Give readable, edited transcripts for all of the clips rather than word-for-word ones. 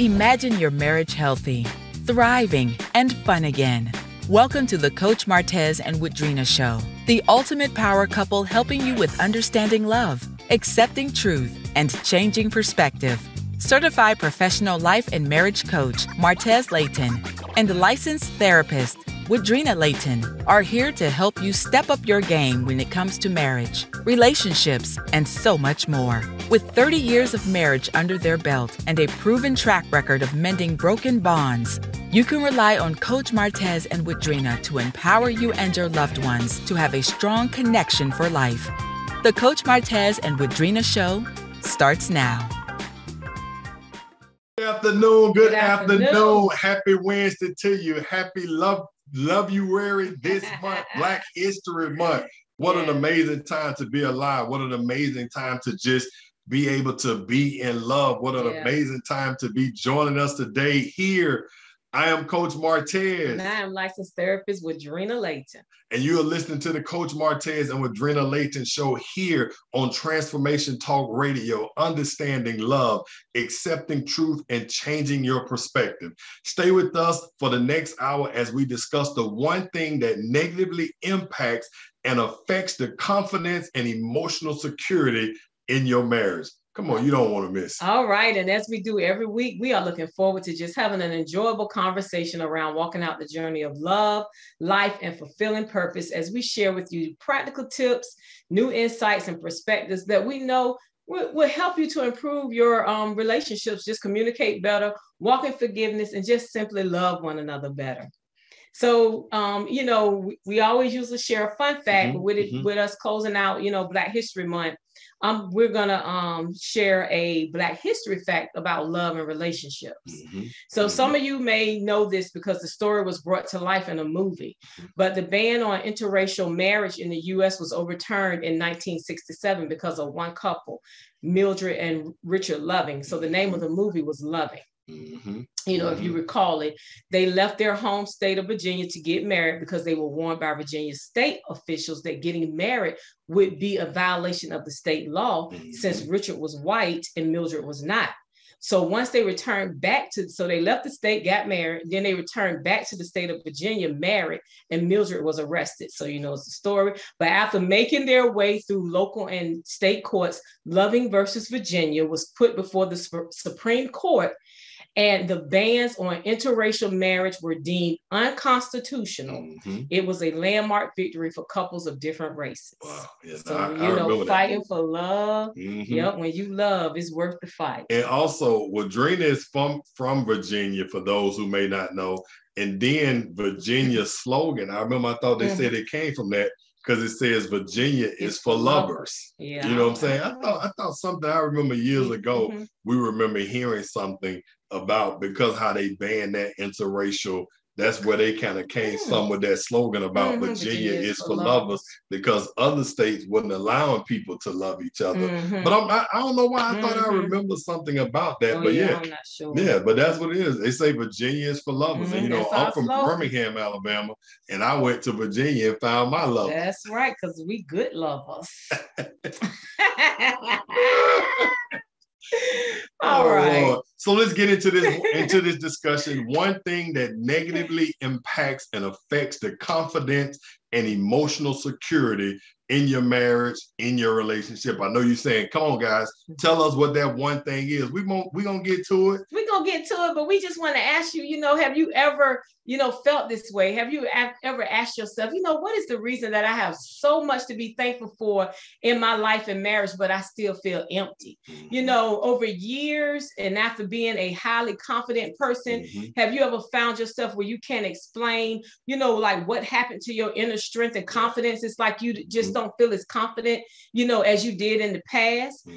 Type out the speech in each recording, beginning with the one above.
Imagine your marriage healthy, thriving, and fun again. Welcome to the Coach Martez and Woodrina Show, the ultimate power couple helping you with understanding love, accepting truth, and changing perspective. Certified professional life and marriage coach Martez Layton and licensed therapist Woodrina Layton are here to help you step up your game when it comes to marriage, relationships, and so much more. With 30 years of marriage under their belt and a proven track record of mending broken bonds, you can rely on Coach Martez and Woodrina to empower you and your loved ones to have a strong connection for life. The Coach Martez and Woodrina Show starts now. Good afternoon. Good afternoon. Happy Wednesday to you. Happy Love-you-ary this month, Black History Month. What an amazing time to be alive. What an amazing time to just be able to be in love. What an amazing time to be joining us today here. I am Coach Martez. And I am licensed therapist Woodrina Layton. And you are listening to the Coach Martez and Woodrina Layton Show here on Transformation Talk Radio, understanding love, accepting truth, and changing your perspective. Stay with us for the next hour as we discuss the one thing that negatively impacts and affects the confidence and emotional security in your marriage. Come on, you don't want to miss. All right. And as we do every week, we are looking forward to just having an enjoyable conversation around walking out the journey of love, life, and fulfilling purpose as we share with you practical tips, new insights, and perspectives that we know will help you to improve your relationships, just communicate better, walk in forgiveness, and just simply love one another better. So, we always usually share a fun fact, but with us closing out, Black History Month, we're going to share a Black history fact about love and relationships. So some of you may know this because the story was brought to life in a movie, but the ban on interracial marriage in the U.S. was overturned in 1967 because of one couple, Mildred and Richard Loving. So the name of the movie was Loving. If you recall it, they left their home state of Virginia to get married because they were warned by Virginia state officials that getting married would be a violation of the state law since Richard was white and Mildred was not. So once they returned back so they left the state, got married, then they returned back to the state of Virginia, married, and Mildred was arrested. So, it's the story. But after making their way through local and state courts, Loving versus Virginia was put before the Supreme Court. And the bans on interracial marriage were deemed unconstitutional. It was a landmark victory for couples of different races. Wow. Yes, so, I fighting for love. When you love, it's worth the fight. And also, Woodrina is from Virginia, for those who may not know. And then Virginia's slogan, I remember I thought they said it came from that, because it says Virginia is for lovers. Yeah. You know what I'm saying? I thought something I remember years ago, we remember hearing something about, because how they banned that interracial, that's where they kind of came some with that slogan about Virginia is for lovers, because other states wasn't allowing people to love each other. But I don't know why I thought I remember something about that. But I'm not sure. Yeah, but that's what it is. They say Virginia is for lovers. And I'm from Birmingham, Alabama, and I went to Virginia and found my love. That's right, because we good lovers. All right. Lord. So let's get into this discussion. One thing that negatively impacts and affects the confidence and emotional security in your marriage, in your relationship. I know you're saying, come on, guys, tell us what that one thing is. We're going to get to it. We're going to get to it, but we just want to ask you, have you ever, felt this way? Have you ever asked yourself, what is the reason that I have so much to be thankful for in my life and marriage, but I still feel empty? Over years and after being a highly confident person, have you ever found yourself where you can't explain, like what happened to your inner strength and confidence? It's like you just don't feel as confident, as you did in the past,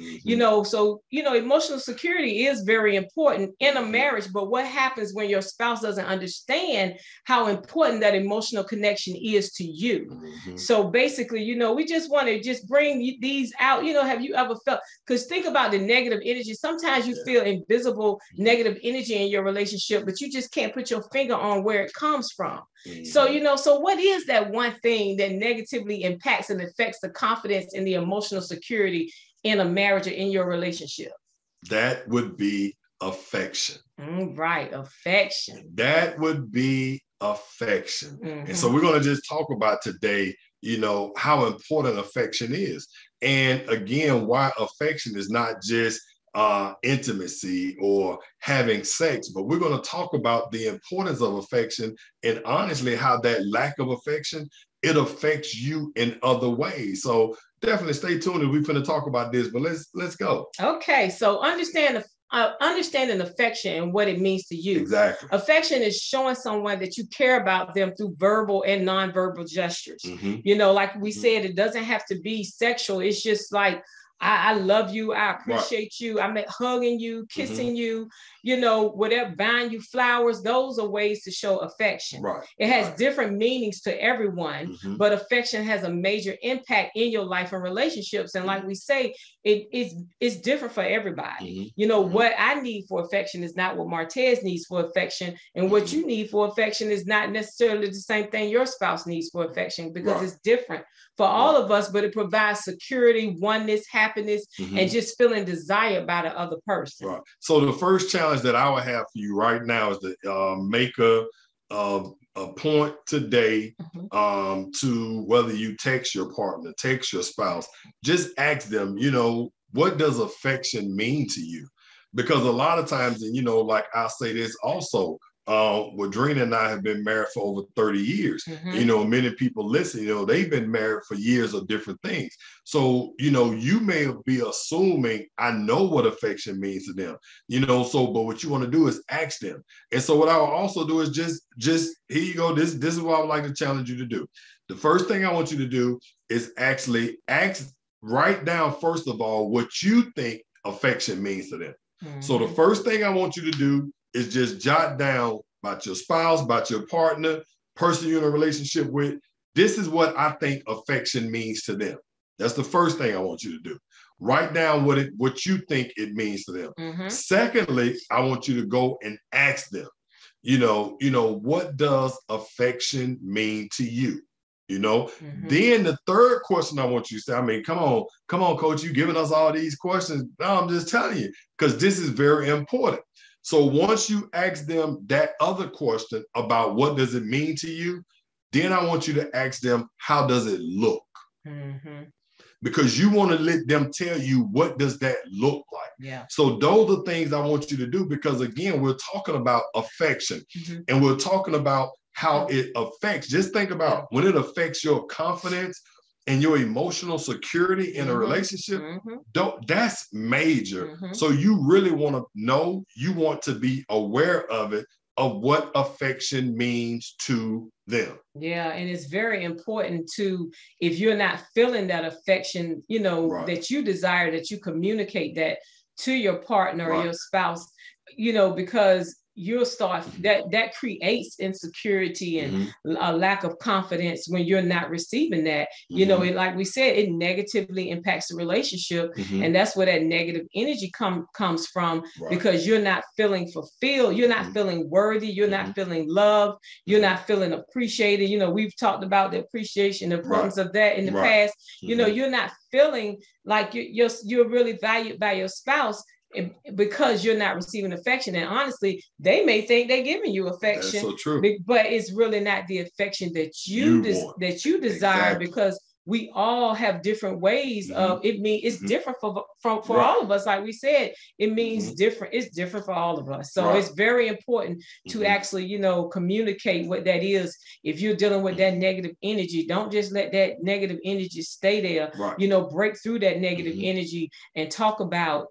so, emotional security is very important in a marriage, but what happens when your spouse doesn't understand how important that emotional connection is to you? So basically, we just want to just bring these out, have you ever felt, because think about the negative energy. Sometimes you feel invisible negative energy in your relationship, but you just can't put your finger on where it comes from. So, so what is that one thing that negatively impacts and affects the confidence and the emotional security in a marriage or in your relationship? That would be affection. Right, affection. That would be affection. Mm-hmm. And so we're going to just talk about today, how important affection is. And again, why affection is not just intimacy or having sex, but we're going to talk about the importance of affection and honestly how that lack of affection, it affects you in other ways. So definitely stay tuned. We're going to talk about this, but let's go. Okay, so understanding affection and what it means to you. Exactly. Affection is showing someone that you care about them through verbal and nonverbal gestures. Like we said, it doesn't have to be sexual. It's just like, I love you. I appreciate you. I'm hugging you, kissing you, whatever, buying you flowers. Those are ways to show affection. Right. It has different meanings to everyone, but affection has a major impact in your life and relationships. And like we say, it's different for everybody. What I need for affection is not what Martez needs for affection. And what you need for affection is not necessarily the same thing your spouse needs for affection, because it's different for all of us, but it provides security, oneness, happiness, and just feeling desired by the other person. Right. So the first challenge that I would have for you right now is to make a point today to whether you text your partner, text your spouse, just ask them, what does affection mean to you? Because a lot of times, and like I say this also, Woodrina and I have been married for over 30 years. Many people listen, they've been married for years of different things. So, you may be assuming I know what affection means to them, but what you want to do is ask them. And so what I will also do is just here you go. This is what I would like to challenge you to do. The first thing I want you to do is actually write down, first of all, what you think affection means to them. So the first thing I want you to do is just jot down about your spouse, about your partner, person you're in a relationship with. This is what I think affection means to them. That's the first thing I want you to do. Write down what you think it means to them. Secondly, I want you to go and ask them, what does affection mean to you? Then the third question I want you to say, come on, coach, you giving us all these questions. No, I'm just telling you, because this is very important. So once you ask them that other question about what does it mean to you, then I want you to ask them, how does it look? Because you want to let them tell you, what does that look like? Yeah. So those are things I want you to do, because again, we're talking about affection and we're talking about how it affects. Just think about when it affects your confidence and your emotional security in a relationship, that's major. So you really want to know, you want to be aware of it, of what affection means to them. Yeah, and it's very important to, if you're not feeling that affection, that you desire, that you communicate that to your partner or your spouse, because you'll start that creates insecurity and a lack of confidence when you're not receiving that. And like we said, it negatively impacts the relationship, and that's where that negative energy comes from, because you're not feeling fulfilled, you're not feeling worthy, you're not feeling loved, you're not feeling appreciated. We've talked about the appreciation, the importance of that in the past. You're not feeling like you're really valued by your spouse, because you're not receiving affection. And honestly, they may think they're giving you affection. That's so true. But it's really not the affection that you desire, because we all have different ways of it. It's different for all of us. Like we said, it means different. It's different for all of us. So it's very important to actually, communicate what that is. If you're dealing with that negative energy, don't just let that negative energy stay there. Break through that negative energy and talk about,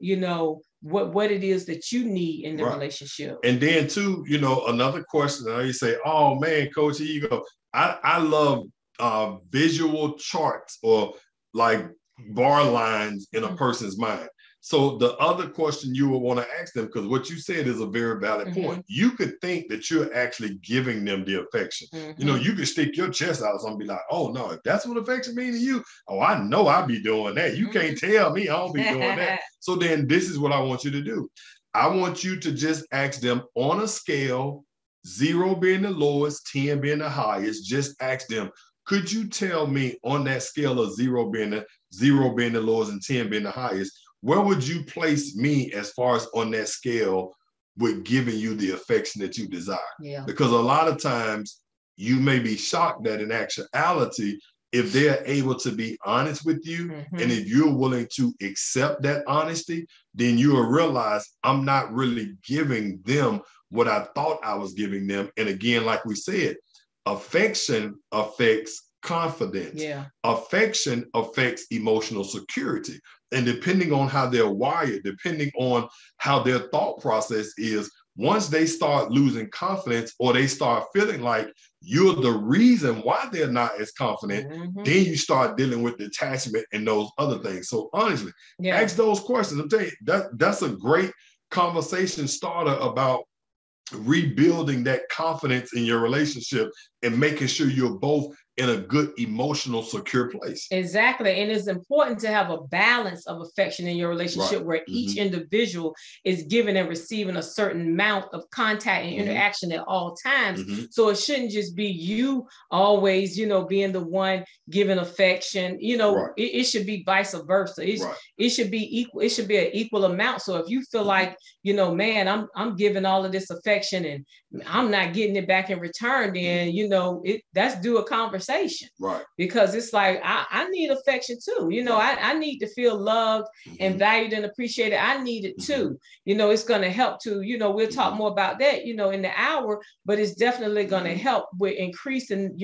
what it is that you need in the relationship. And then too, another question, you say, oh man, coach, here you go. I love visual charts or like bar lines in a person's mind. So the other question you would want to ask them, because what you said is a very valid point. You could think that you're actually giving them the affection. You could stick your chest out and be like, oh no, if that's what affection means to you, oh, I know I be doing that. You can't tell me I don't be doing that. So then this is what I want you to do. I want you to just ask them on a scale, 0 being the lowest, 10 being the highest, just ask them, could you tell me on that scale of 0 being the lowest and 10 being the highest, where would you place me as far as on that scale with giving you the affection that you desire. Yeah. Because a lot of times you may be shocked that in actuality, if they're able to be honest with you, and if you're willing to accept that honesty, then you will realize I'm not really giving them what I thought I was giving them. And again, like we said, affection affects confidence. Yeah. Affection affects emotional security. And depending on how they're wired, depending on how their thought process is, once they start losing confidence or they start feeling like you're the reason why they're not as confident, then you start dealing with detachment and those other things. So honestly, ask those questions. I'm telling you, that's a great conversation starter about rebuilding that confidence in your relationship and making sure you're both in a good, emotional, secure place. Exactly. And it's important to have a balance of affection in your relationship where each individual is giving and receiving a certain amount of contact and interaction at all times. So it shouldn't just be you always, being the one giving affection. It should be vice versa. It should be equal. It should be an equal amount. So if you feel like, man, I'm giving all of this affection and I'm not getting it back in return, then, that's due a conversation. Right. Because it's like, I need affection too. I need to feel loved and valued and appreciated. I need it too. It's going to help to, we'll talk more about that, in the hour, but it's definitely going to help with increasing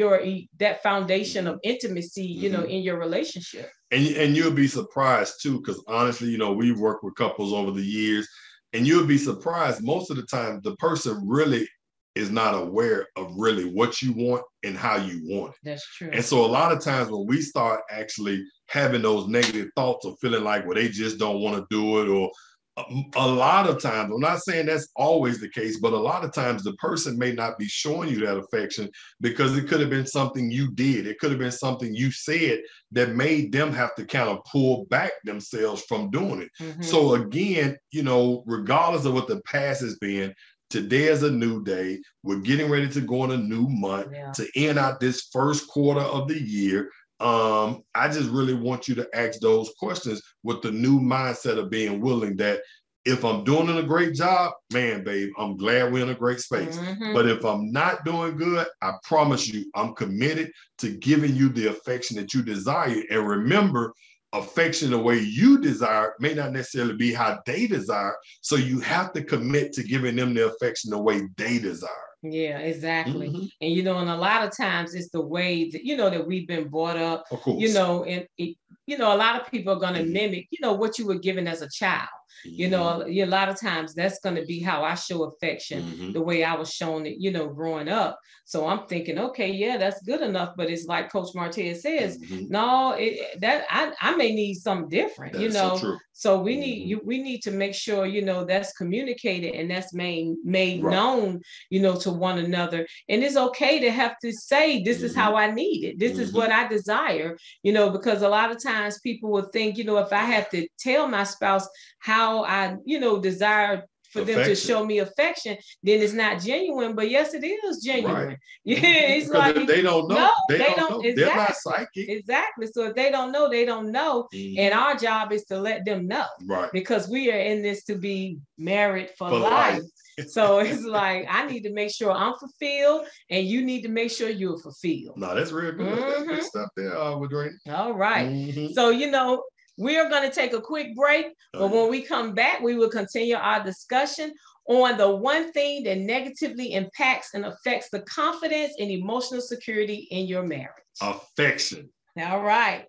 that foundation of intimacy, in your relationship. And you'll be surprised too, because honestly, we've worked with couples over the years, and you'll be surprised most of the time the person really is not aware of really what you want and how you want it. That's true. And so a lot of times when we start actually having those negative thoughts or feeling like, well, they just don't want to do it, or a lot of times, I'm not saying that's always the case, but a lot of times the person may not be showing you that affection because it could have been something you did. It could have been something you said that made them have to kind of pull back themselves from doing it. So again, regardless of what the past has been, today is a new day. We're getting ready to go on a new month to end out this first quarter of the year. I just really want you to ask those questions with the new mindset of being willing that if I'm doing a great job, man, babe, I'm glad we're in a great space. But if I'm not doing good, I promise you, I'm committed to giving you the affection that you desire. And remember, affection the way you desire may not necessarily be how they desire. So you have to commit to giving them the affection the way they desire. Yeah, exactly. And, and a lot of times it's the way that, that we've been brought up, of course. And a lot of people are going to mimic, what you were given as a child. A lot of times that's going to be how I show affection, the way I was shown it, growing up. So I'm thinking, okay, yeah, that's good enough. But it's like Coach Martez says, no, I may need something different, So true. So we need to make sure, that's communicated and that's made known, to one another. And it's okay to have to say, this is how I need it. This is what I desire, because a lot of times people will think, if I have to tell my spouse how I, desire for them to show me affection, then it's not genuine. But yes, it is genuine. Right. Yeah, it's because like they don't know. No, they don't know. Exactly. They're not psychic. Exactly. So if they don't know, they don't know. And our job is to let them know. Right. Because we are in this to be married for life. So it's like, I need to make sure I'm fulfilled and you need to make sure you're fulfilled. No, that's real good. That's good stuff there, Woodrina. All right. So, we are going to take a quick break, but when we come back, we will continue our discussion on the one thing that negatively impacts and affects the confidence and emotional security in your marriage. Affection. All right.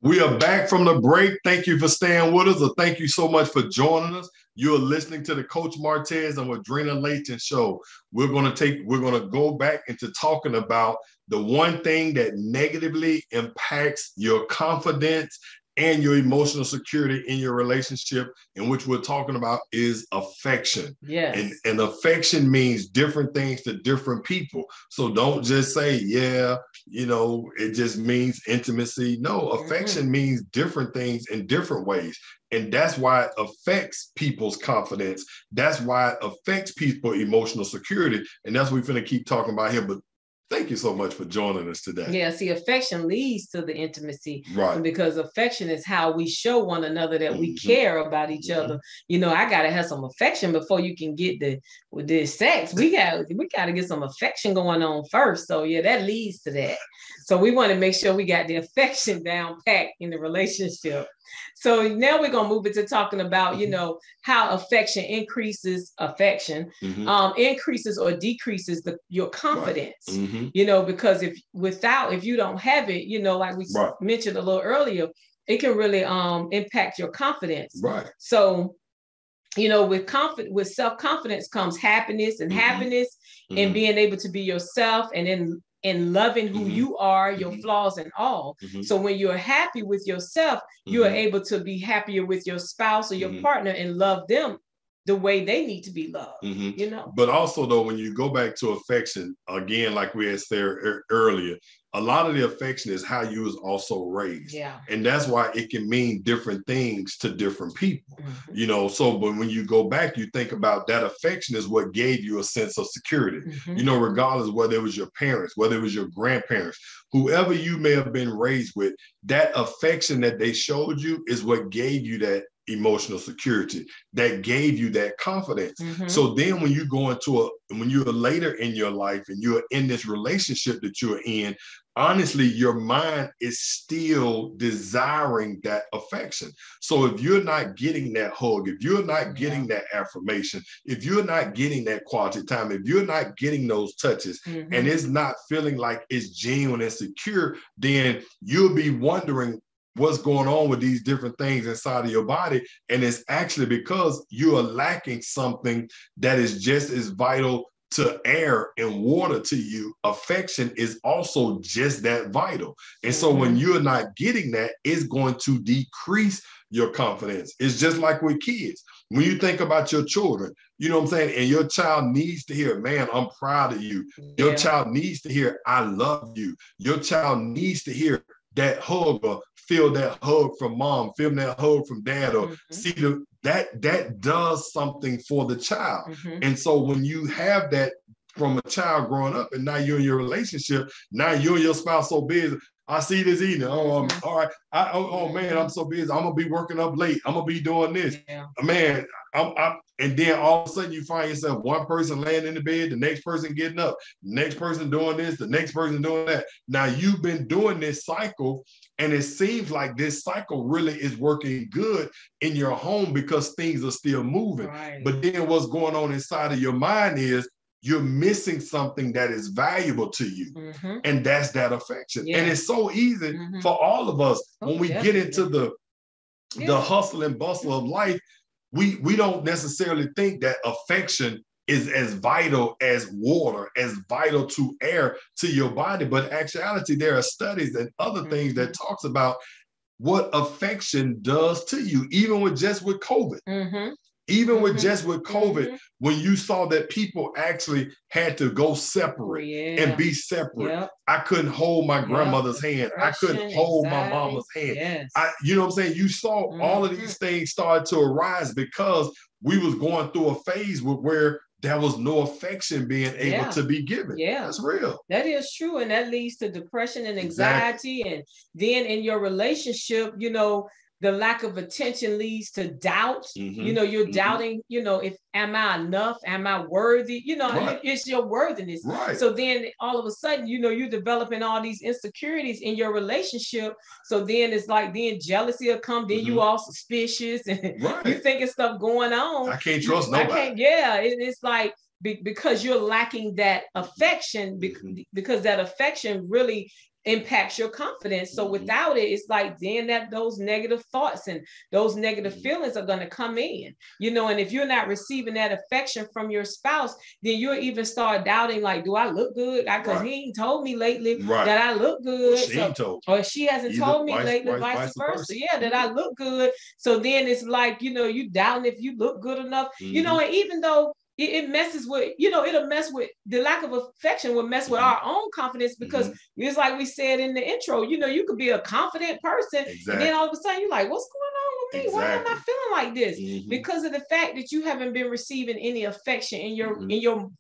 We are back from the break. Thank you for staying with us, or thank you so much for joining us. You're listening to the Coach Martez and Woodrina Layton show. We're going to go back into talking about the one thing that negatively impacts your confidence and your emotional security in your relationship, in which we're talking about is affection. Yes. And affection means different things to different people. So don't just say, it just means intimacy. No, affection means different things in different ways. And that's why it affects people's confidence. That's why it affects people's emotional security. And that's what we're going to keep talking about here. But Thank you so much for joining us today. Yeah, see, affection leads to the intimacy. Right. Because affection is how we show one another that we care about each other. You know, I gotta have some affection before you can get with this sex. We gotta get some affection going on first. So yeah, that leads to that. So we want to make sure we got the affection down packed in the relationship. So now we're gonna move into talking about, you know, how affection increases increases or decreases your confidence. Right. You know, because if you don't have it, you know, like we mentioned a little earlier, it can really impact your confidence. Right. So, you know, with self-confidence comes happiness and and being able to be yourself, and in loving who you are, your flaws and all. So when you're happy with yourself, you are able to be happier with your spouse or your partner and love them the way they need to be loved, you know. But also, though, when you go back to affection, again, like we had said earlier, a lot of the affection is how you was also raised. Yeah. And that's why it can mean different things to different people, you know. So, but when you go back, you think about that affection is what gave you a sense of security, you know, regardless of whether it was your parents, whether it was your grandparents, whoever you may have been raised with, that affection that they showed you is what gave you that emotional security, that gave you that confidence. So then when you go when you're later in your life and you're in this relationship that you're in, honestly, your mind is still desiring that affection. So if you're not getting that hug, if you're not getting that affirmation, if you're not getting that quality time, if you're not getting those touches, and it's not feeling like it's genuine and secure, then you'll be wondering what's going on with these different things inside of your body. And it's actually because you are lacking something that is just as vital to air and water to you. Affection is also just that vital. And so when you're not getting that, it's going to decrease your confidence. It's just like with kids. When you think about your children, you know what I'm saying? And your child needs to hear, man, I'm proud of you. Your child needs to hear, I love you. Your child needs to hear that hug, or feel that hug from mom, feel that hug from dad, or see that does something for the child. And so when you have that from a child growing up, and now you're in your relationship, now you and your spouse so busy. I see this evening. All right. Oh man, I'm so busy. I'm gonna be working up late. I'm gonna be doing this. Man, and then all of a sudden you find yourself one person laying in the bed, the next person getting up, the next person doing this, the next person doing that. Now you've been doing this cycle, and it seems like this cycle really is working good in your home because things are still moving. But then what's going on inside of your mind is you're missing something that is valuable to you. And that's that affection. And it's so easy for all of us when we get into the hustle and bustle of life. We don't necessarily think that affection is as vital as water, as vital to air to your body. But in actuality, there are studies and other things that talks about what affection does to you, even with COVID. Even with COVID, when you saw that people actually had to go separate and be separate. I couldn't hold my grandmother's hand. I couldn't hold my mama's hand. You know what I'm saying? You saw all of these things start to arise because we was going through a phase where there was no affection being able to be given. That's real. That is true. And that leads to depression and anxiety. And then in your relationship, you know, the lack of attention leads to doubt. You know, you're doubting, you know, am I enough? Am I worthy? You know, it's your worthiness. So then all of a sudden, you know, you're developing all these insecurities in your relationship. So then it's like, then jealousy will come, then you all suspicious and you thinking stuff going on. I can't trust nobody. It's like, because you're lacking that affection, because that affection really impacts your confidence. So without it, it's like then those negative thoughts and those negative feelings are going to come in, you know. And if you're not receiving that affection from your spouse, then you'll even start doubting, like, do I look good? Because he ain't told me lately that I look good. Or she hasn't told me lately, vice versa. That I look good. So then it's like, you know, you doubting if you look good enough, you know. And even though it messes with, you know, it'll mess with the lack of affection, will mess with our own confidence, because it's like we said in the intro, you know, you could be a confident person and then all of a sudden you're like, what's going on with me? Why am I feeling like this? Because of the fact that you haven't been receiving any affection in your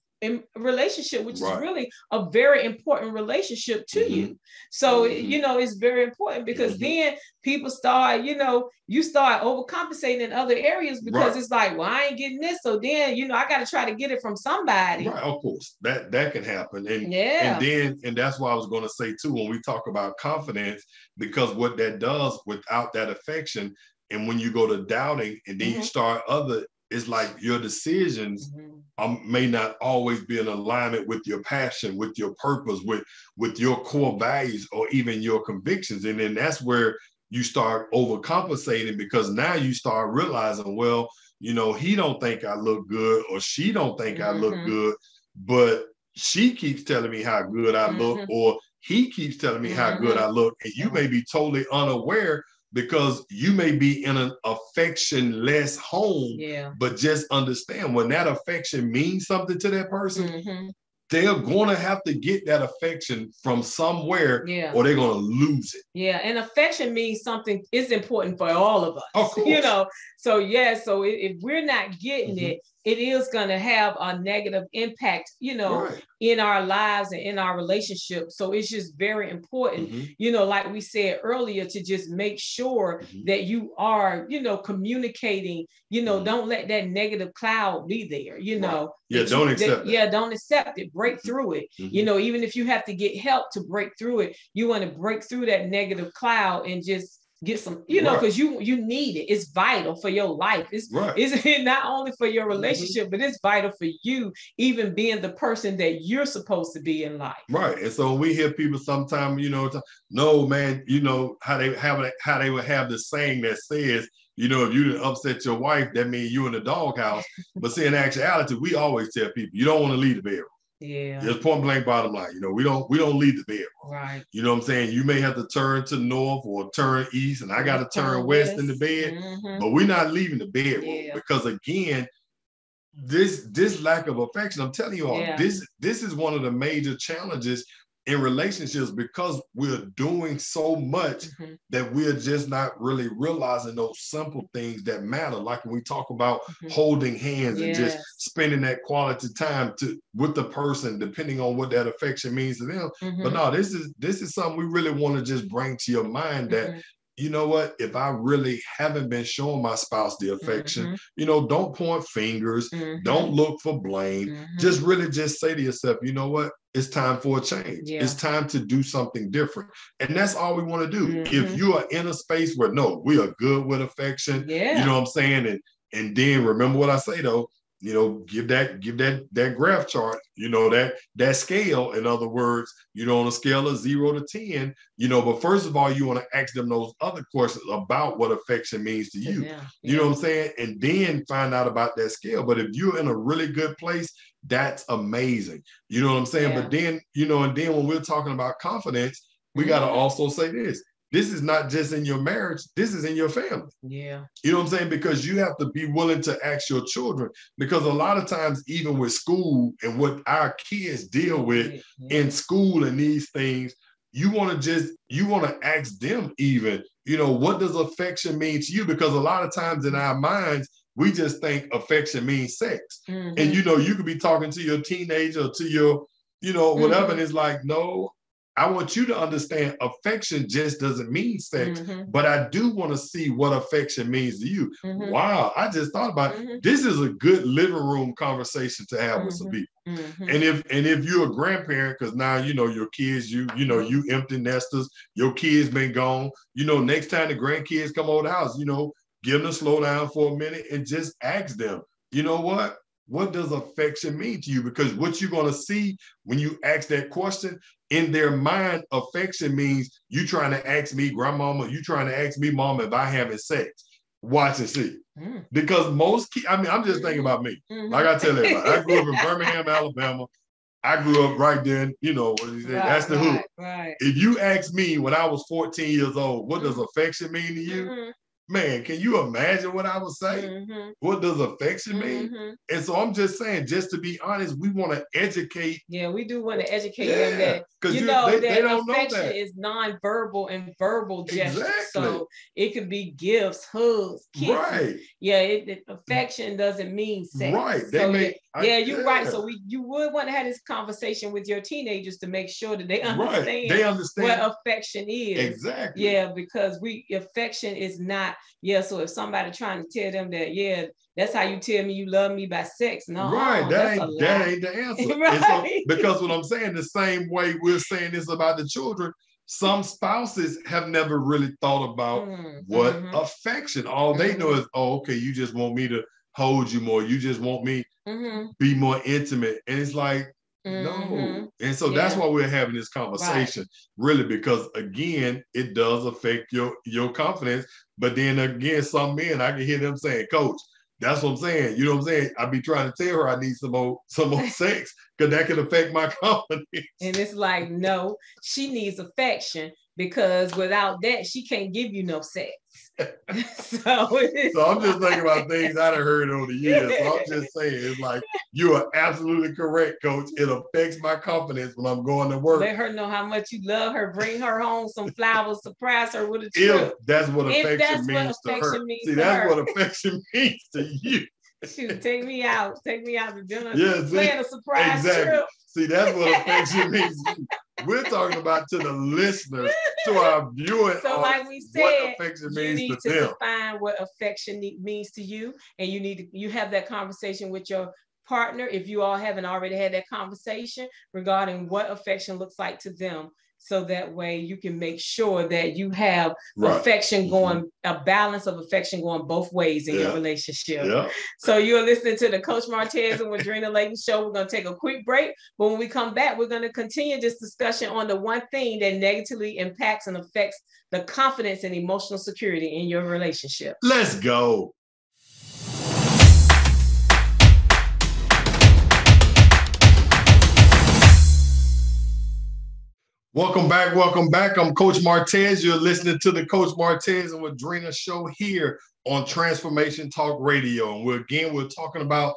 relationship, which is really a very important relationship to you. So, you know, it's very important because then people start, you know, you start overcompensating in other areas because it's like, well, I ain't getting this. So then, you know, I got to try to get it from somebody. Right, of course, that can happen. And that's why I was going to say too, when we talk about confidence, because what that does without that affection, and when you go to doubting and then you start it's like your decisions may not always be in alignment with your passion, with your purpose, with your core values, or even your convictions. And then that's where you start overcompensating, because now you start realizing, well, you know, he don't think I look good, or she don't think I look good, but she keeps telling me how good I look, or he keeps telling me how good I look. And you may be totally unaware, because you may be in an affectionless home, but just understand, when that affection means something to that person, they're going to have to get that affection from somewhere, or they're going to lose it. Yeah, and affection means something is important for all of us. Of course. You know, so so if we're not getting it, it is going to have a negative impact, you know, in our lives and in our relationship. So it's just very important, you know, like we said earlier, to just make sure that you are, you know, communicating, you know, don't let that negative cloud be there, you know. Yeah, don't accept it. Yeah, don't accept it. Break through it. You know, even if you have to get help to break through it, you want to break through that negative cloud and just get some, you know, because you need it. It's vital for your life. It's not only for your relationship, but it's vital for you, even being the person that you're supposed to be in life. Right. And so we hear people sometimes, you know, no, man, you know, how they would have this saying that says, you know, if you didn't upset your wife, that means you in the doghouse. But see, in actuality, we always tell people, you don't want to leave the bedroom. Yeah. Just point blank bottom line. You know, we don't leave the bedroom. Right. You know what I'm saying? You may have to turn to north or turn east, and I got to turn west in the bed, but we're not leaving the bedroom, because again, this lack of affection, I'm telling you all, this is one of the major challenges in relationships, because we're doing so much that we're just not really realizing those simple things that matter. Like when we talk about holding hands and just spending that quality time with the person, depending on what that affection means to them. But no, this is something we really want to just bring to your mind, that you know what, if I really haven't been showing my spouse the affection, you know, don't point fingers, don't look for blame, just really just say to yourself, you know what, it's time for a change. It's time to do something different. And that's all we want to do. If you are in a space where, no, we are good with affection, you know what I'm saying? And then remember what I say though, you know, give that graph chart, you know, that scale. In other words, you know, on a scale of 0 to 10, you know, but first of all, you want to ask them those other questions about what affection means to you. You know what I'm saying? And then find out about that scale. But if you're in a really good place, that's amazing. You know what I'm saying? But then, you know, and then when we're talking about confidence, we got to also say this. This is not just in your marriage, this is in your family. Yeah. You know what I'm saying? Because you have to be willing to ask your children, because a lot of times, even with school and what our kids deal with in school and these things, you want to ask them even, you know, what does affection mean to you? Because a lot of times in our minds, we just think affection means sex. And, you know, you could be talking to your teenager or to your, you know, whatever. And it's like, no, I want you to understand affection just doesn't mean sex, but I do want to see what affection means to you. Wow, I just thought about it. This is a good living room conversation to have with some people. And if you're a grandparent, because now, you know, your kids, you know, you empty nesters, your kids been gone, you know, next time the grandkids come over the house, you know, give them to slow down for a minute and just ask them, you know what does affection mean to you? Because what you're going to see when you ask that question, in their mind, affection means you trying to ask me, grandmama, you trying to ask me, mama, if I having sex. Watch and see. Because most kids, I mean, I'm just thinking about me. Like I tell everybody, I grew up in Birmingham, Alabama. I grew up right there, you know, that's the hood. If you ask me when I was 14 years old, what does affection mean to you? man, can you imagine what I would say? Mm-hmm. What does affection mean? Mm-hmm. And so I'm just saying, just to be honest, we want to educate. Yeah, we do want to educate them that, because that they don't affection know that. is nonverbal and verbal gestures. Exactly. So it could be gifts, hugs, kisses. Right. Yeah, affection doesn't mean sex. Right. So you're right. So you would want to have this conversation with your teenagers to make sure that they understand, right. They understand what affection is. Exactly. Yeah, because affection is not, so if somebody trying to tell them that, that's how you tell me you love me by sex. No, right. That ain't the answer. Right. So, because what I'm saying, the same way we're saying this about the children, some spouses have never really thought about what affection. All they know is, okay, you just want me to hold you more. You just want me be more intimate. And it's like, no. And so that's why we're having this conversation, really, because again, it does affect your confidence. But then again, some men, I can hear them saying, Coach, that's what I'm saying. You know what I'm saying? I be trying to tell her I need some more sex because that can affect my confidence. And it's like, no, she needs affection because without that, she can't give you no sex. So I'm just thinking about things I done heard over the years. So I'm just saying, it's like, you are absolutely correct, Coach. It affects my confidence when I'm going to work. Let her know how much you love her. Bring her home some flowers, surprise her with a trip. If that's what affection means to her. See, that's what affection means to you. Shoot, take me out to dinner. Yes, plan a surprise trip. See, that's what affection means to you. We're talking about to the listeners, to our viewers. So like we said, what affection you means need to them. Define what affection means to you. And you have that conversation with your partner if you all haven't already had that conversation regarding what affection looks like to them. So that way you can make sure that you have affection going, a balance of affection going both ways in your relationship. Yeah. So you're listening to the Coach Martez and Woodrina Layton show. We're going to take a quick break. But when we come back, we're going to continue this discussion on the one thing that negatively impacts and affects the confidence and emotional security in your relationship. Let's go. Welcome back. Welcome back. I'm Coach Martez. You're listening to the Coach Martez and Woodrina show here on Transformation Talk Radio. And we're talking about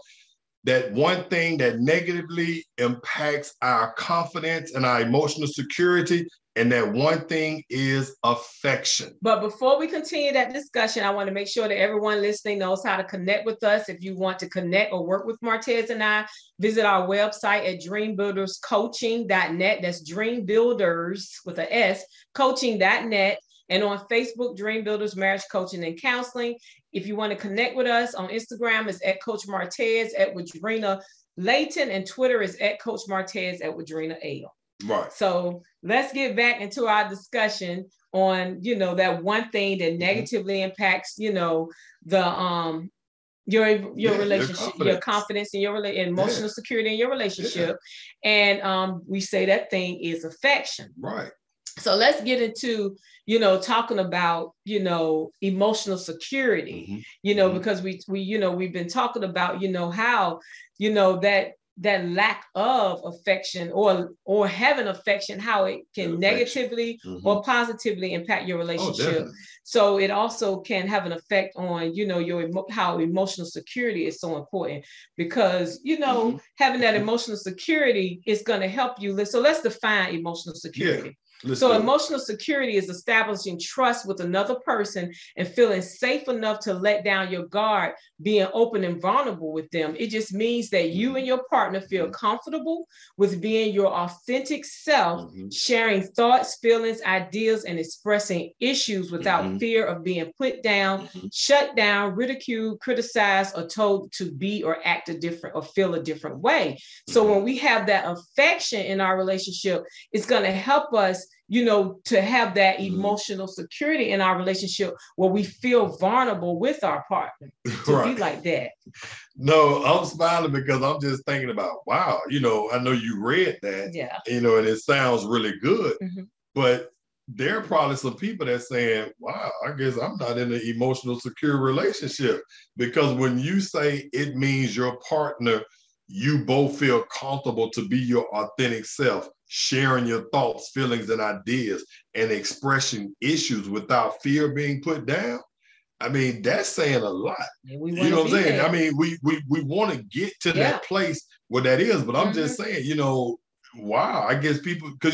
that one thing that negatively impacts our confidence and our emotional security. And that one thing is affection. But before we continue that discussion, I want to make sure that everyone listening knows how to connect with us. If you want to connect or work with Martez and I, visit our website at dreambuilderscoaching.net. That's dreambuilders with an S, coaching.net. And on Facebook, Dream Builders Marriage Coaching and Counseling. If you want to connect with us on Instagram, it's at Coach Martez, at Woodrina Layton, and Twitter is at Coach Martez, at Woodrina L. Right. So let's get back into our discussion on, that one thing that negatively impacts, the your relationship, your confidence, and your emotional security in your relationship. And we say that thing is affection. Right. So let's get into, talking about, emotional security, because we've been talking about, how, that lack of affection or having affection, how it can negatively or positively impact your relationship. So it also can have an effect on, how emotional security is so important because, having that emotional security is going to help you. So let's define emotional security. So emotional security is establishing trust with another person and feeling safe enough to let down your guard, being open and vulnerable with them. It just means that you and your partner feel comfortable with being your authentic self, sharing thoughts, feelings, ideas, and expressing issues without fear of being put down, shut down, ridiculed, criticized, or told to be or act a different or feel a different way. So when we have that affection in our relationship, it's going to help us to have that emotional security in our relationship where we feel vulnerable with our partner to be like that. No, I'm smiling because I'm just thinking about, wow, I know you read that, and it sounds really good, but there are probably some people that's saying, wow, I guess I'm not in an emotional secure relationship, because when you say it means your partner, you both feel comfortable to be your authentic self, sharing your thoughts, feelings, and ideas, and expressing issues without fear of being put down. I mean, that's saying a lot. You know what I'm saying? There. I mean, we want to get to that place where that is, but I'm just saying, wow, I guess people, because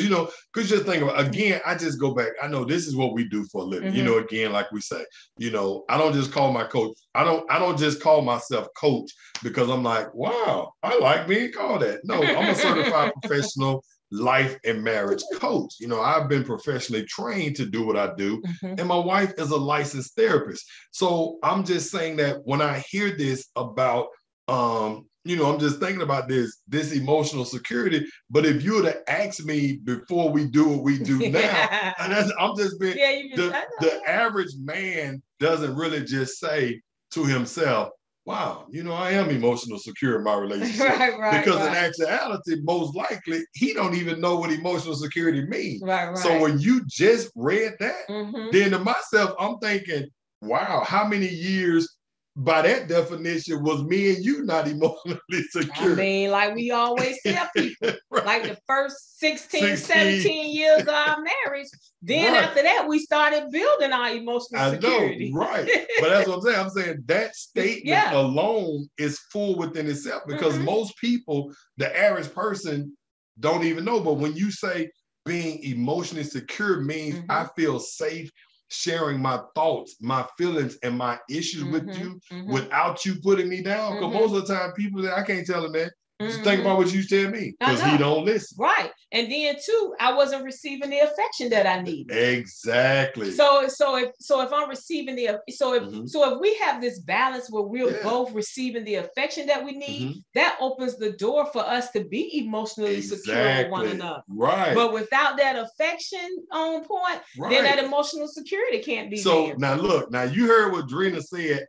just think about, again, I just go back. I know this is what we do for a living. Again, like we say, I don't just call my coach. I don't just call myself coach because I'm like, wow, I like being called that. No, I'm a certified professional life and marriage coach. I've been professionally trained to do what I do, and my wife is a licensed therapist. So I'm just saying that when I hear this about I'm just thinking about this emotional security. But if you were to ask me before we do what we do now, and I'm just being the average man doesn't really just say to himself, wow, I am emotional secure in my relationship. Because in actuality, most likely, he don't even know what emotional security means. So when you just read that, then to myself, I'm thinking, wow, how many years by that definition was me and you not emotionally secure? I mean, like we always tell people, like the first 16, 17 years of our marriage, then after that, we started building our emotional security. Right. But that's what I'm saying. I'm saying that statement alone is full within itself, because most people, the average person, don't even know. But when you say being emotionally secure means I feel safe sharing my thoughts, my feelings, and my issues with you without you putting me down. Because most of the time, people say, I can't tell him that. Just think about what you tell me, because he don't listen. Right. And then too, I wasn't receiving the affection that I needed. Exactly. So if I'm receiving if we have this balance where we're both receiving the affection that we need, that opens the door for us to be emotionally secure with one another. Right. But without that affection on point, then that emotional security can't be there. So now look, you heard what Woodrina said.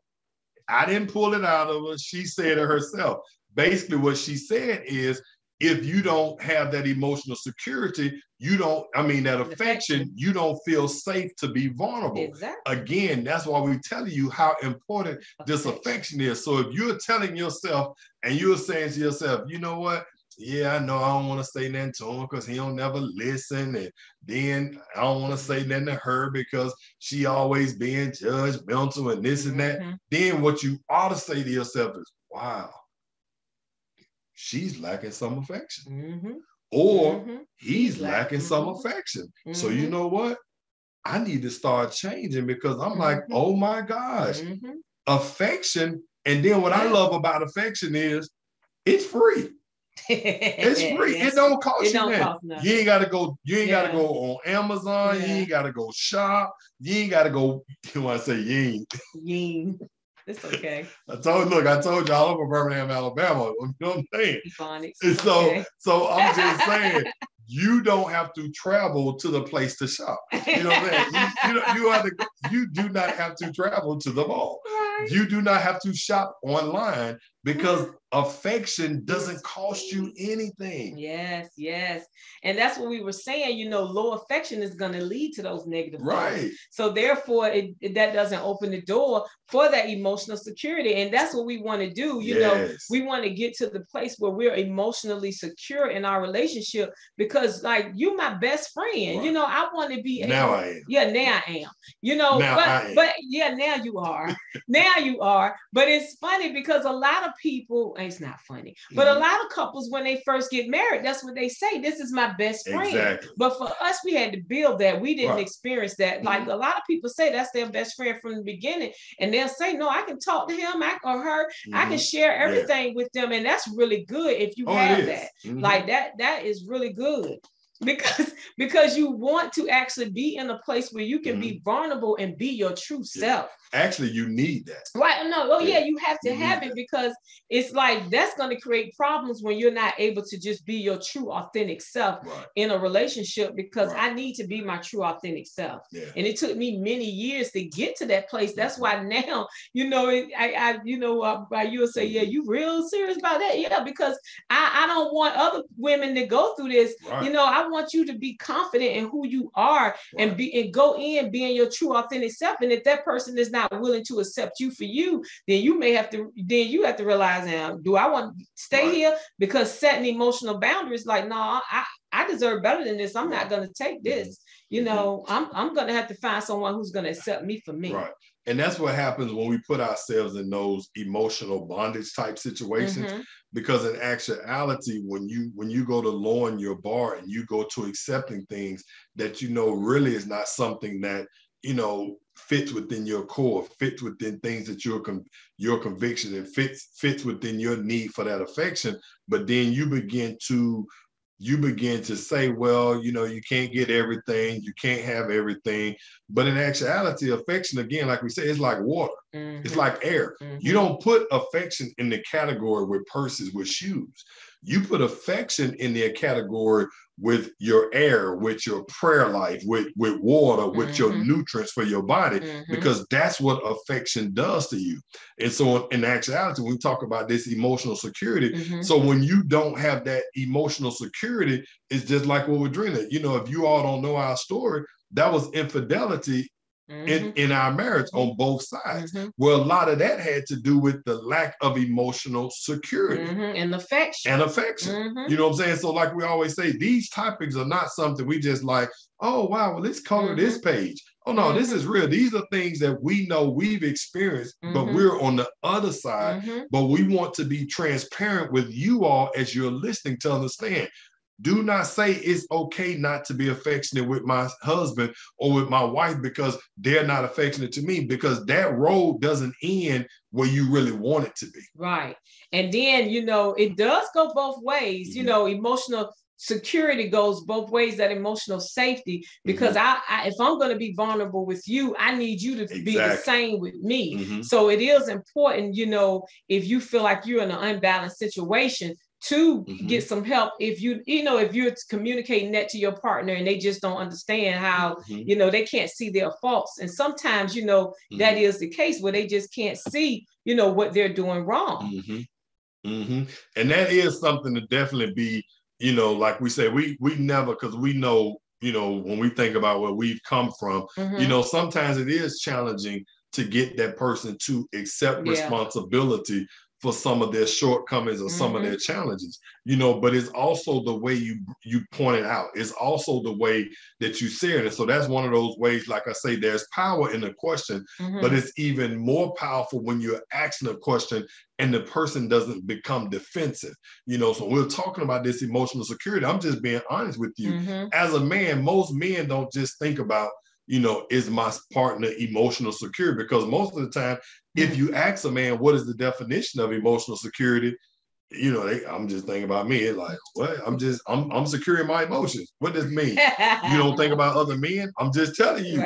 I didn't pull it out of her. She said it herself. Basically, what she said is, if you don't have that emotional security, that affection, you don't feel safe to be vulnerable. Exactly. Again, that's why we tell you how important this affection is. So if you're telling yourself and you're saying to yourself, you know what? Yeah, I know I don't want to say nothing to him because he don't never listen. And then I don't want to say nothing to her because she always being judgmental and this and that. Then what you ought to say to yourself is, wow, she's lacking some affection. Or he's lacking some affection. So you know what? I need to start changing, because I'm like, oh my gosh, affection. And then what I love about affection is it's free. It's free. It don't cost you nothing. You ain't gotta go on Amazon. You ain't gotta go shop. You ain't gotta go. You want to say you ain't. It's okay. I told you all over Birmingham, Alabama. You know what I'm saying? So I'm just saying, you don't have to travel to the place to shop. You know what I'm saying? You do not have to travel to the mall. Right. You do not have to shop online, because affection doesn't cost you anything. Yes. And that's what we were saying, low affection is going to lead to those negative thoughts. So therefore, that doesn't open the door for that emotional security. And that's what we want to do. We want to get to the place where we're emotionally secure in our relationship, because like, you my best friend, I want to be now I am. Yeah, now I am. But yeah, now you are. Now you are. But it's funny because a lot of people, it's not funny, but a lot of couples, when they first get married, that's what they say, this is my best friend. Exactly. But for us, we had to build that. We didn't experience that. Like a lot of people say that's their best friend from the beginning, and they'll say, no, I can talk to him or her. I can share everything with them. And that's really good if you have that. Like that is really good. Because you want to actually be in a place where you can be vulnerable and be your true self. Actually, you need that. Right. No. You have to have it, because it's like that's going to create problems when you're not able to just be your true, authentic self in a relationship, because I need to be my true, authentic self. And it took me many years to get to that place. That's why now, you will say, yeah, you real serious about that? Yeah, because I don't want other women to go through this. I want you to be confident in who you are and go in being your true, authentic self. And if that person is not willing to accept you for you, then you have to realize, now, do I want to stay here? Because setting emotional boundaries, like, no, I deserve better than this. I'm not going to take this. You know, I'm going to have to find someone who's going to accept me for me. Right. And that's what happens when we put ourselves in those emotional bondage type situations. Because in actuality, when you go to lowering your bar and you go to accepting things that you know really is not something that, you know, fits within your core, fits within things that your conviction, and fits within your need for that affection, but then you begin to say, well, you know, you can't get everything, you can't have everything. But in actuality, affection, again, like we say, it's like water. It's like air. You don't put affection in the category with purses, with shoes. You put affection in the category with your air, with your prayer life, with water, with your nutrients for your body, because that's what affection does to you. And so in actuality, when we talk about this emotional security, so when you don't have that emotional security, it's just like what we're doing. You know, if you all don't know our story, that was infidelity in our marriage on both sides. Well, a lot of that had to do with the lack of emotional security and affection. You know what I'm saying? So like we always say, these topics are not something we just like, oh, wow, well, let's color this page. Oh, no, this is real. These are things that we know we've experienced, but we're on the other side. But we want to be transparent with you all as you're listening to understand. Do not say it's okay not to be affectionate with my husband or with my wife because they're not affectionate to me, because that road doesn't end where you really want it to be. Right. And then, you know, it does go both ways. You know, emotional security goes both ways, that emotional safety, because I if I'm going to be vulnerable with you, I need you to be the same with me. So it is important, you know, if you feel like you're in an unbalanced situation, to get some help. If if you're communicating that to your partner and they just don't understand how, you know, they can't see their faults. And sometimes, you know, that is the case where they just can't see, you know, what they're doing wrong. And that is something to definitely be, you know, like we say, we never, because we know, you know, when we think about where we've come from, you know, sometimes it is challenging to get that person to accept responsibility for some of their shortcomings or some of their challenges, you know, but it's also the way you point it out. It's also the way that you say it. And so that's one of those ways, like I say, there's power in the question, but it's even more powerful when you're asking a question and the person doesn't become defensive, you know. So we're talking about this emotional security. I'm just being honest with you. As a man, most men don't just think about, you know, is my partner emotional secure? Because most of the time, if you ask a man, what is the definition of emotional security? You know, I'm just thinking about me. It's like, what? I'm secure in my emotions. What does it mean? You don't think about other men? I'm just telling you.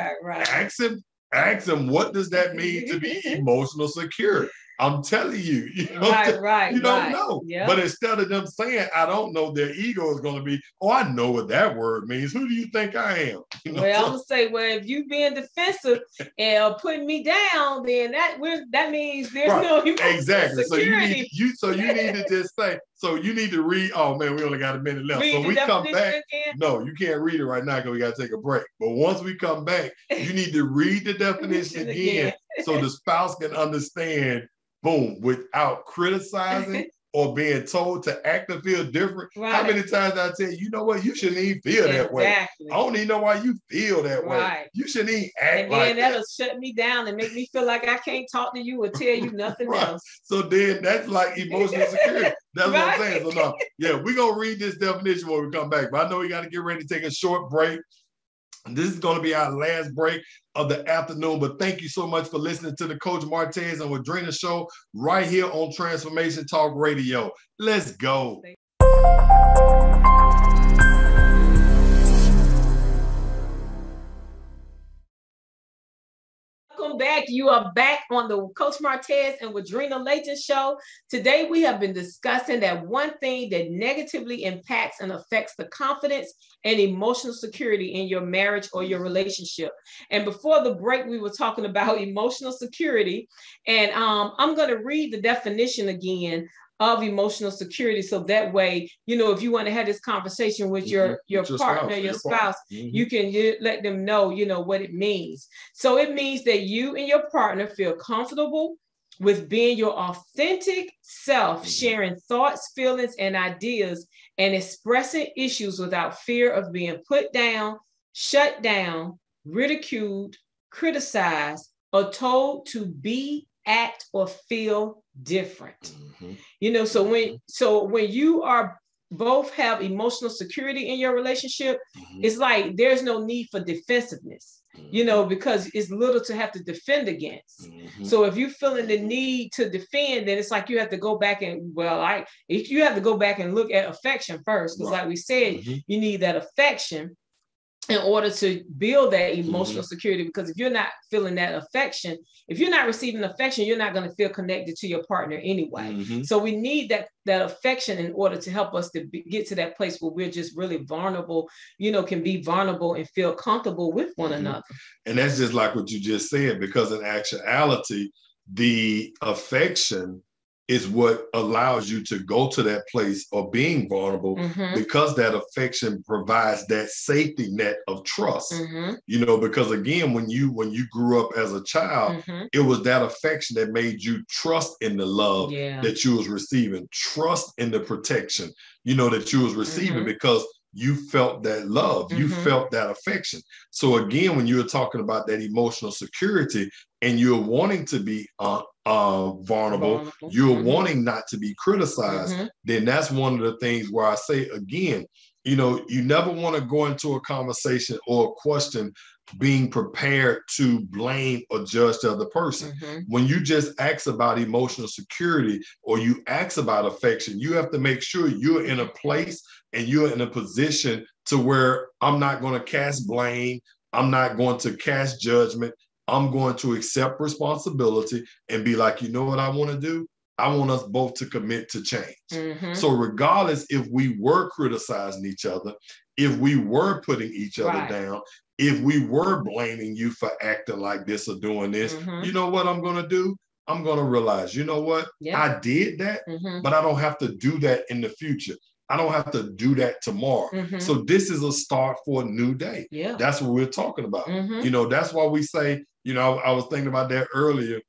Ask him, what does that mean to be emotional secure? I'm telling you, you don't know. Yeah. But instead of them saying, I don't know, their ego is going to be, oh, I know what that word means. Who do you think I am? You know, well, I'm going to say, well, if you being defensive and putting me down, then that means there's no exactly. security. So you need to just say, so you need to read, oh man, we only got a minute left. So we come back. Again? No, you can't read it right now because we got to take a break. But once we come back, you need to read the definition again so the spouse can understand, boom, without criticizing or being told to act or feel different. How many times I tell you, you know what, you shouldn't even feel that way. I don't even know why you feel that way. You shouldn't even act like that. And then that'll shut me down and make me feel like I can't talk to you or tell you nothing else. So then that's like emotional security. That's what I'm saying. So no, we're going to read this definition when we come back. But I know we got to get ready to take a short break. This is going to be our last break of the afternoon, but thank you so much for listening to the Coach Martez and Woodrina show right here on Transformation Talk Radio. Let's go. Welcome back. You are back on the Coach Martez and Woodrina Layton show. Today, we have been discussing that one thing that negatively impacts and affects the confidence and emotional security in your marriage or your relationship. And before the break, we were talking about emotional security. And I'm going to read the definition again of emotional security. So that way, you know, if you want to have this conversation with your partner, your spouse, you can let them know, you know, what it means. So it means that you and your partner feel comfortable, with being your authentic self, sharing thoughts, feelings, and ideas, and expressing issues without fear of being put down, shut down, ridiculed, criticized, or told to be, act, or feel different. So when you are both have emotional security in your relationship, it's like there's no need for defensiveness, because it's little to have to defend against. So if you're feeling the need to defend, then it's like you have to go back and, you have to go back and look at affection first, because like we said, you need that affection in order to build that emotional security. Because if you're not feeling that affection, if you're not receiving affection, you're not going to feel connected to your partner anyway. So we need that affection in order to help us to get to that place where we're just really vulnerable, can be vulnerable and feel comfortable with one another. And that's just like what you just said, because in actuality, the affection is what allows you to go to that place of being vulnerable, because that affection provides that safety net of trust. Because again, when you grew up as a child, it was that affection that made you trust in the love that you was receiving, trust in the protection, that you was receiving, because you felt that love, you felt that affection. So again, when you're talking about that emotional security and you're wanting to be vulnerable, you're wanting not to be criticized, then that's one of the things where I say, again, you never want to go into a conversation or a question being prepared to blame or judge the other person. When you just ask about emotional security or you ask about affection, you have to make sure you're in a place and you're in a position to where I'm not going to cast blame, I'm not going to cast judgment, I'm going to accept responsibility and be like, you know what I want to do? I want us both to commit to change. So regardless if we were criticizing each other, if we were putting each other down, if we were blaming you for acting like this or doing this, you know what I'm going to do? I'm going to realize, you know what? I did that, but I don't have to do that in the future. I don't have to do that tomorrow. So this is a start for a new day. That's what we're talking about. That's why we say, I was thinking about that earlier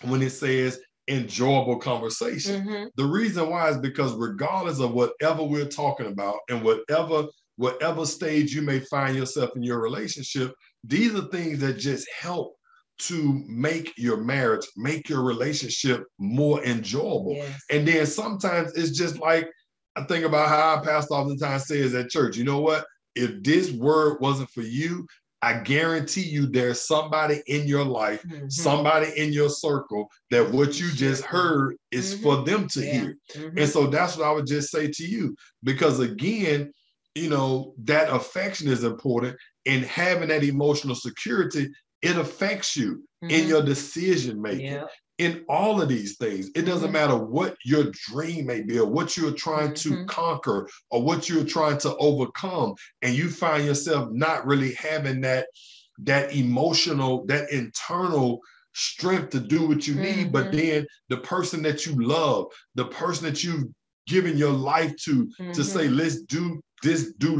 when it says enjoyable conversation. The reason why is because regardless of whatever we're talking about and whatever stage you may find yourself in your relationship, these are things that just help to make your marriage, make your relationship more enjoyable. And then sometimes it's just like, I think about how our pastor oftentimes says at church, you know what? If this word wasn't for you, I guarantee you there's somebody in your life, somebody in your circle that what you just heard is for them to hear. And so that's what I would just say to you, because again, that affection is important, and having that emotional security, it affects you in your decision making. In all of these things, it doesn't matter what your dream may be or what you're trying to conquer or what you're trying to overcome, and you find yourself not really having that emotional, that internal strength to do what you need, but then the person that you love, the person that you've given your life to say, let's do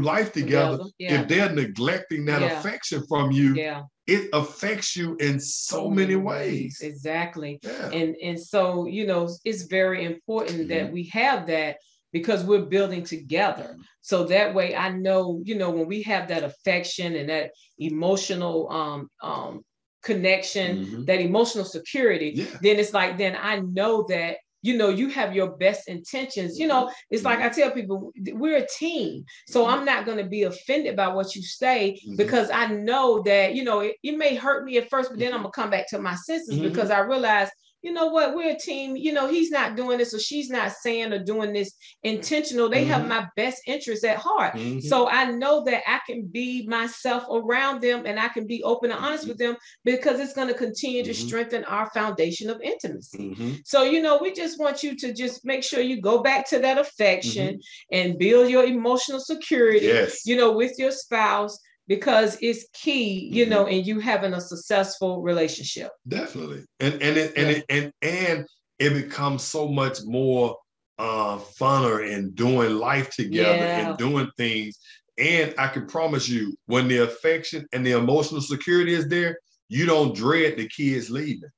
life together, if they're neglecting that affection from you, it affects you in so many ways. Exactly. And so, it's very important that we have that, because we're building together. So that way I know, when we have that affection and that emotional connection, that emotional security, then it's like, then I know that you have your best intentions. It's like I tell people, we're a team. So I'm not going to be offended by what you say, because I know that, it may hurt me at first, but then I'm going to come back to my senses, because I realize, you know what, we're a team. He's not doing this, or she's not saying or doing this intentional. They have my best interests at heart. So I know that I can be myself around them, and I can be open and honest with them, because it's going to continue to strengthen our foundation of intimacy. So, we just want you to just make sure you go back to that affection and build your emotional security, with your spouse, because it's key, in you having a successful relationship. Definitely. And it becomes so much more funner in doing life together and doing things. And I can promise you, when the affection and the emotional security is there, you don't dread the kids leaving.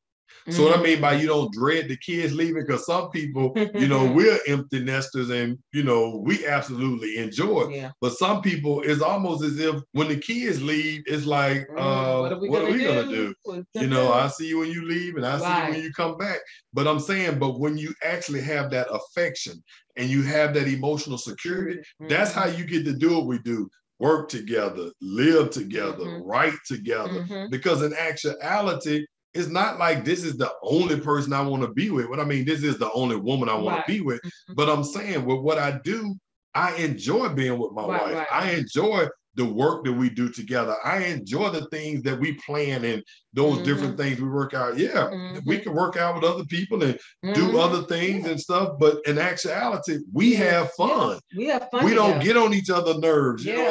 So what I mean by you don't dread the kids leaving, because some people, we're empty nesters and, we absolutely enjoy it. Yeah. But some people, it's almost as if when the kids leave, it's like, what are we going to do? I see you when you leave and I see you when you come back. But I'm saying, but when you actually have that affection and you have that emotional security, that's how you get to do what we do. Work together, live together, write together. Because in actuality, it's not like this is the only person I want to be with. What I mean, this is the only woman I want to be with. But I'm saying with what I do, I enjoy being with my wife. I enjoy the work that we do together. I enjoy the things that we plan and those different things we work out. Yeah, we can work out with other people and do other things and stuff. But in actuality, we have fun. We have fun. We don't get on each other's nerves. People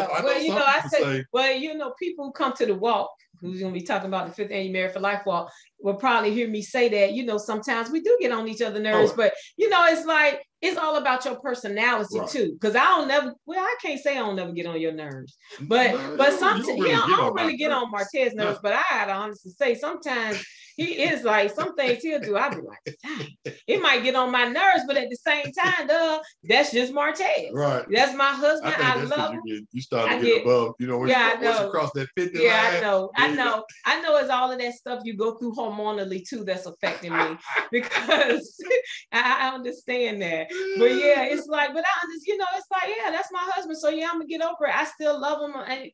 who come to the walk, who's going to be talking about the 5th Annual Married for Life Walk, will probably hear me say that, sometimes we do get on each other's nerves, but, it's like, it's all about your personality too. Because I can't say I don't never get on your nerves, but sometimes, I don't really get on Martez's nerves, but I gotta honestly say, sometimes he is like, some things he'll do, I'll be like, dang, it might get on my nerves, but at the same time, that's just Martez. Right. That's my husband. I love him. You start to get above, once you cross that 50 line. I know it's all of that stuff you go through hormonally too that's affecting me, because I understand that. But yeah, it's like, but I understand, it's like, yeah, that's my husband. So yeah, I'm gonna get over it. I still love him, and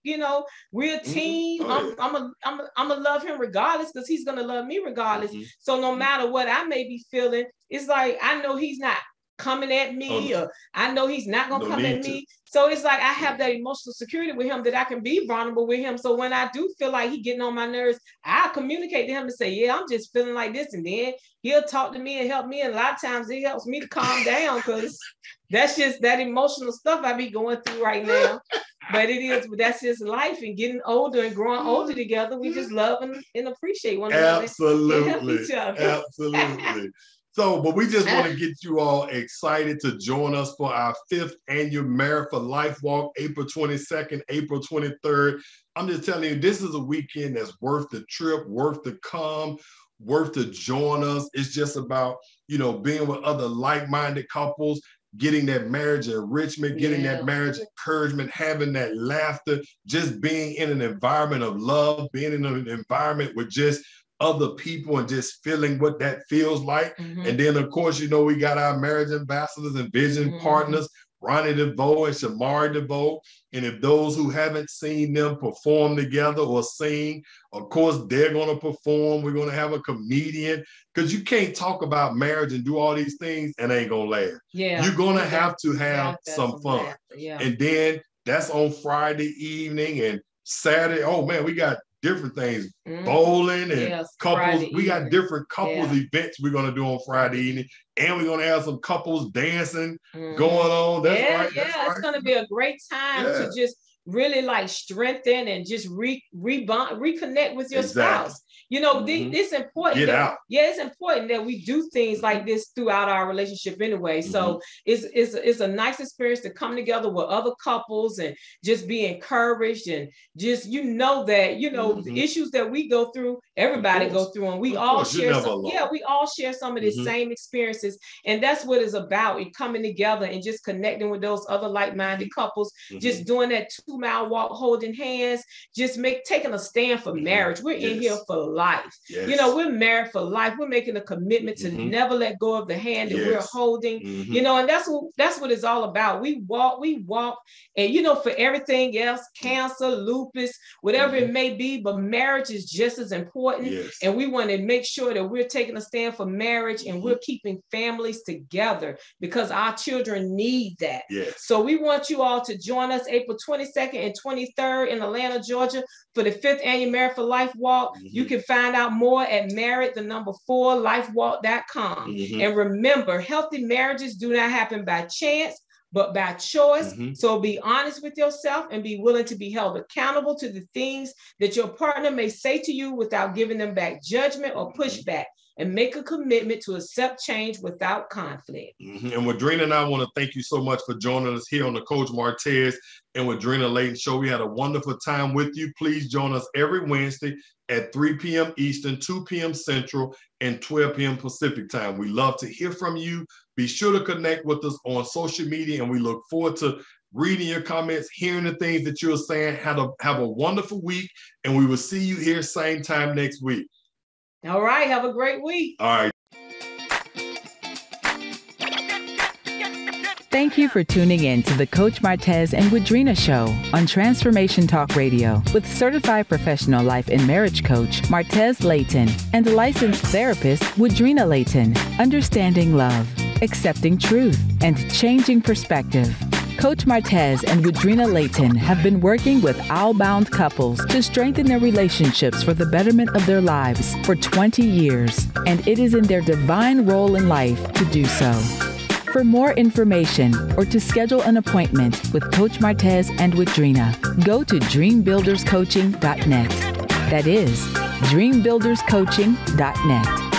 we're a team. I'm gonna love him regardless, because he's gonna love me regardless. So no matter what I may be feeling, it's like I know he's not coming at me, or I know he's not gonna come at me. So it's like I have that emotional security with him that I can be vulnerable with him. So when I do feel like he getting on my nerves, I communicate to him and say, yeah, I'm just feeling like this, and then he'll talk to me and help me. And a lot of times it helps me to calm down, because that's just that emotional stuff I be going through right now. But that's just life, and getting older and growing older together. We just love and appreciate one another. Absolutely. Absolutely. So, but we just want to get you all excited to join us for our 5th Annual Married for Life Walk, April 22nd, April 23rd. I'm just telling you, this is a weekend that's worth the trip, worth the come, worth to join us. It's just about, being with other like-minded couples, getting that marriage enrichment, getting that marriage encouragement, having that laughter, just being in an environment of love, being in an environment with just other people and just feeling what that feels like. And then, of course, we got our marriage ambassadors and vision partners, Ronnie DeVoe and Shamari DeVoe. And if those who haven't seen them perform together or sing, of course, they're going to perform. We're going to have a comedian, because you can't talk about marriage and do all these things and ain't going to laugh. Yeah. You're going to have some fun. Yeah. And then that's on Friday evening and Saturday. Oh, man, we got different things, bowling and couples. We got different couples events we're going to do on Friday evening. And we're going to have some couples dancing going on. That's right. It's going to be a great time to just really like strengthen and just reconnect with your spouse. It's important. It's important that we do things like this throughout our relationship anyway. So it's a nice experience to come together with other couples and just be encouraged, and just the issues that we go through, everybody go through, and we all share we all share some of the same experiences, and that's what it's about. And coming together and just connecting with those other like-minded couples, just doing that 2-mile walk, holding hands, just taking a stand for marriage. We're in here for life. We're married for life. We're making a commitment to never let go of the hand that we're holding. And that's what it's all about. We walk, and for everything else, cancer, lupus, whatever it may be, but marriage is just as important. And we want to make sure that we're taking a stand for marriage, and we're keeping families together, because our children need that. So we want you all to join us April 22nd and 23rd in Atlanta, Georgia, for the 5th Annual Married for Life Walk. You can find out more at married4lifewalk.com. And remember, healthy marriages do not happen by chance, but by choice. So be honest with yourself and be willing to be held accountable to the things that your partner may say to you without giving them back judgment or pushback. And make a commitment to accept change without conflict. And Woodrina and I want to thank you so much for joining us here on the Coach Martez and Woodrina Layton Show. We had a wonderful time with you. Please join us every Wednesday at 3 p.m. Eastern, 2 p.m. Central, and 12 p.m. Pacific time. We love to hear from you. Be sure to connect with us on social media, and we look forward to reading your comments, hearing the things that you're saying. Have a wonderful week, and we will see you here same time next week. All right. Have a great week. All right. Thank you for tuning in to the Coach Martez and Woodrina Show on Transformation Talk Radio with certified professional life and marriage coach Martez Layton and licensed therapist Woodrina Layton. Understanding love, accepting truth, and changing perspective. Coach Martez and Woodrina Layton have been working with owl-bound couples to strengthen their relationships for the betterment of their lives for 20 years, and it is in their divine role in life to do so. For more information or to schedule an appointment with Coach Martez and Woodrina, go to dreambuilderscoaching.net. That is dreambuilderscoaching.net.